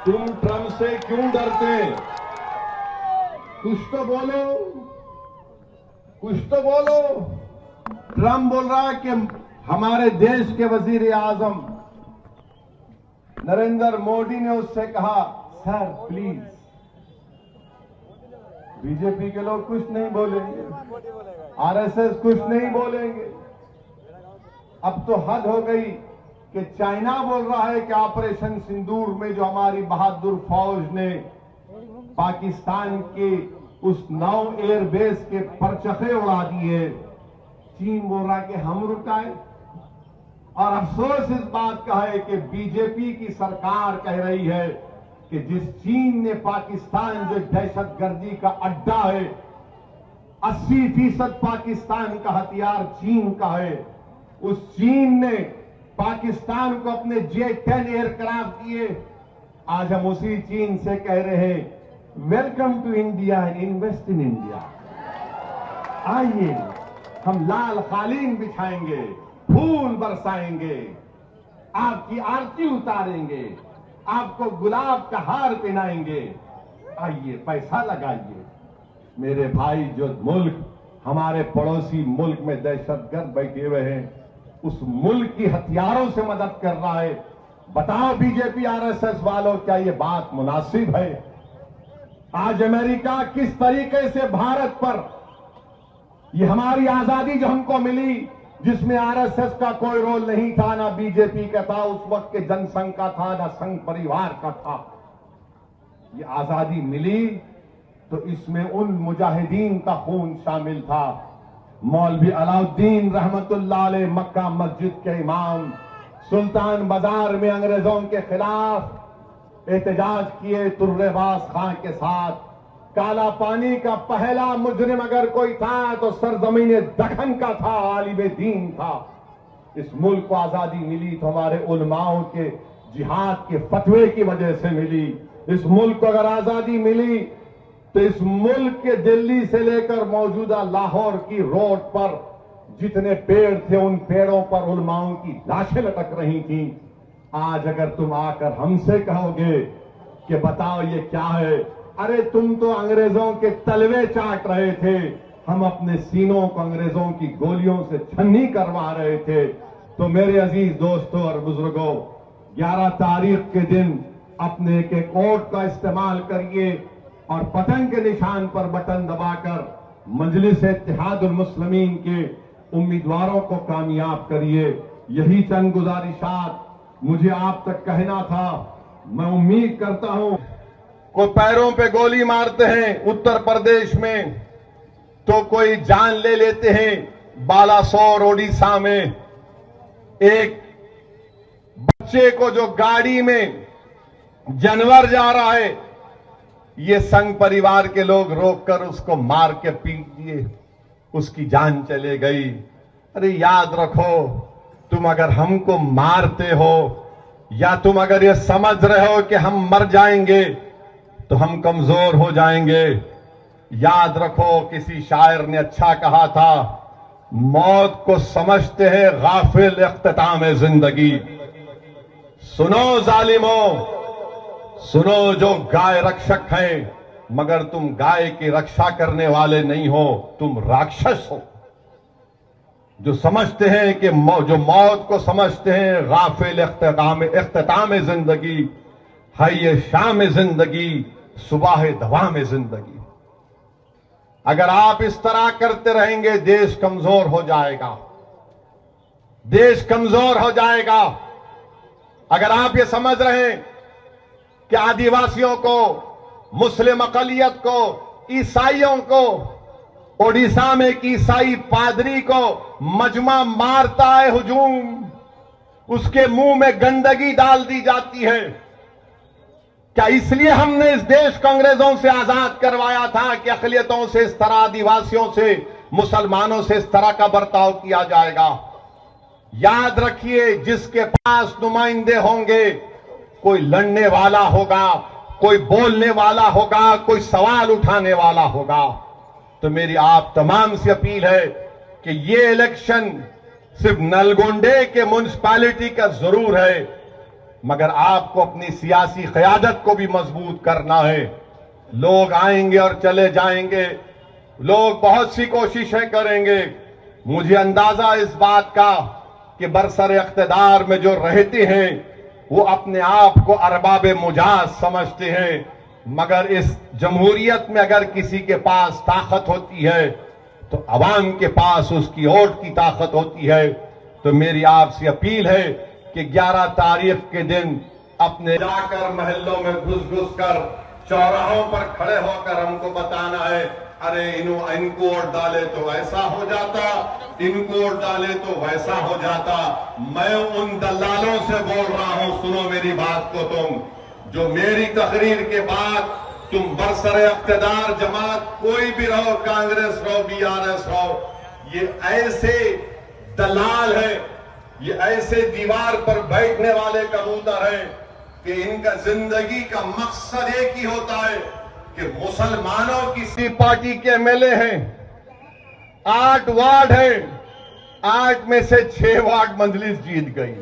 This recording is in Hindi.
तुम ट्रम्प से क्यों डरते? कुछ तो बोलो, कुछ तो बोलो। ट्रम्प बोल रहा है कि हमारे देश के वजीर आजम नरेंद्र मोदी ने उससे कहा, सर प्लीज। बीजेपी के लोग कुछ नहीं बोलेंगे, आरएसएस कुछ नहीं बोलेंगे। अब तो हद हो गई कि चाइना बोल रहा है कि ऑपरेशन सिंदूर में जो हमारी बहादुर फौज ने पाकिस्तान के उस 9 एयरबेस के परचखे उड़ा दिए, चीन बोल रहा है कि हम रुकाए। और अफसोस इस बात का है कि बीजेपी की सरकार कह रही है कि जिस चीन ने पाकिस्तान जो दहशतगर्दी का अड्डा है, 80% पाकिस्तान का हथियार चीन का है, उस चीन ने पाकिस्तान को अपने J-10 एयरक्राफ्ट दिए। आज हम उसी चीन से कह रहे हैं, welcome to India and invest in India. आइए, हम लाल कालीन बिछाएंगे, फूल बरसाएंगे, आपकी आरती उतारेंगे, आपको गुलाब का हार पहनाएंगे। आइए, पैसा लगाइए। मेरे भाई, जो मुल्क हमारे पड़ोसी मुल्क में दहशतगर्द बैठे हुए हैं, उस मुल्क की हथियारों से मदद कर रहा है। बताओ बीजेपी आरएसएस वालों, क्या ये बात मुनासिब है? आज अमेरिका किस तरीके से भारत पर, ये हमारी आजादी जो हमको मिली, जिसमें आरएसएस का कोई रोल नहीं था, ना बीजेपी का था, उस वक्त के जनसंघ का था, ना संघ परिवार का था। ये आजादी मिली तो इसमें उन मुजाहिदीन का खून शामिल था। मौलवी अलाउद्दीन रहमतुल्लाह अलैह मक्का मस्जिद के इमाम, सुल्तान बाजार में अंग्रेजों के खिलाफ एहतजाज किए तुर्रेबाज खां के साथ। काला पानी का पहला मुजरिम अगर कोई था तो सरजमीन दखन का था, आलिम दीन था। इस मुल्क को आजादी मिली तो हमारे उलमाओं के जिहाद के फतवे की वजह से मिली। इस मुल्क को अगर आजादी मिली तो इस मुल्क के दिल्ली से लेकर मौजूदा लाहौर की रोड पर जितने पेड़ थे, उन पेड़ों पर उलमाओं की लाशें लटक रही थी। आज अगर तुम आकर हमसे कहोगे कि बताओ ये क्या है, अरे तुम तो अंग्रेजों के तलवे चाट रहे थे, हम अपने सीनों को अंग्रेजों की गोलियों से छन्नी करवा रहे थे। तो मेरे अजीज दोस्तों और बुजुर्गों, 11 तारीख के दिन अपने एक कोड का इस्तेमाल करिए और पतंग के निशान पर बटन दबाकर मजलिस इत्तेहादुल मुस्लिमीन के उम्मीदवारों को कामयाब करिए। यही चंद गुजारिशात मुझे आप तक कहना था। मैं उम्मीद करता हूं, कोई पैरों पे गोली मारते हैं उत्तर प्रदेश में, तो कोई जान ले लेते हैं बालासोर ओडिशा में। एक बच्चे को जो गाड़ी में जानवर जा रहा है, ये संघ परिवार के लोग रोककर उसको मार के पीट दिए, उसकी जान चले गई। अरे याद रखो, तुम अगर हमको मारते हो या तुम अगर ये समझ रहे हो कि हम मर जाएंगे तो हम कमजोर हो जाएंगे। याद रखो, किसी शायर ने अच्छा कहा था, मौत को समझते हैं गाफिल इख्तिताम जिंदगी। सुनो जालिमों, सुनो जो गाय रक्षक हैं, मगर तुम गाय की रक्षा करने वाले नहीं हो, तुम राक्षस हो। जो समझते हैं कि जो मौत को समझते हैं गाफिल इख्तिताम जिंदगी है, ये शाम जिंदगी सुबह दवा में जिंदगी। अगर आप इस तरह करते रहेंगे, देश कमजोर हो जाएगा, देश कमजोर हो जाएगा। अगर आप ये समझ रहे हैं कि आदिवासियों को, मुस्लिम अकलियत को, ईसाइयों को, ओडिशा में एक ईसाई पादरी को मजमा मारता है हुजूम, उसके मुंह में गंदगी डाल दी जाती है, क्या इसलिए हमने इस देश को अंग्रेजों से आजाद करवाया था कि अकलियतों से इस तरह, आदिवासियों से, मुसलमानों से इस तरह का बर्ताव किया जाएगा? याद रखिए, जिसके पास नुमाइंदे होंगे, कोई लड़ने वाला होगा, कोई बोलने वाला होगा, कोई सवाल उठाने वाला होगा। तो मेरी आप तमाम से अपील है कि ये इलेक्शन सिर्फ नलगोंडे के म्युनिसिपैलिटी का जरूर है, मगर आपको अपनी सियासी क़यादत को भी मजबूत करना है। लोग आएंगे और चले जाएंगे, लोग बहुत सी कोशिशें करेंगे। मुझे अंदाजा इस बात का कि बरसर इख्तिदार में जो रहते हैं वो अपने आप को अरबाब मुजाज समझते हैं, मगर इस जमहूरियत में अगर किसी के पास ताकत होती है तो अवाम के पास उसकी वोट की ताकत होती है। तो मेरी आपसे अपील है कि 11 तारीख के दिन अपने जाकर महल्लों में घुस कर चौराहों पर खड़े होकर हमको बताना है, अरे इनको वोट डाले तो ऐसा हो जाता, इनको वोट डाले तो वैसा हो जाता। मैं उन दलालों से बोल रहा हूं, सुनो मेरी बात को तुम, जो मेरी तकरीर के बाद तुम बरसर इख्तिदार जमात कोई भी रहो, कांग्रेस रहो, बीआरएस रहो, ये ऐसे दलाल है, ये ऐसे दीवार पर बैठने वाले कबूतर हैं कि इनका जिंदगी का मकसद एक ही होता है कि मुसलमानों की पार्टी के एमएलए हैं, 8 वार्ड हैं, 8 में से 6 वार्ड मंजलिस जीत गई।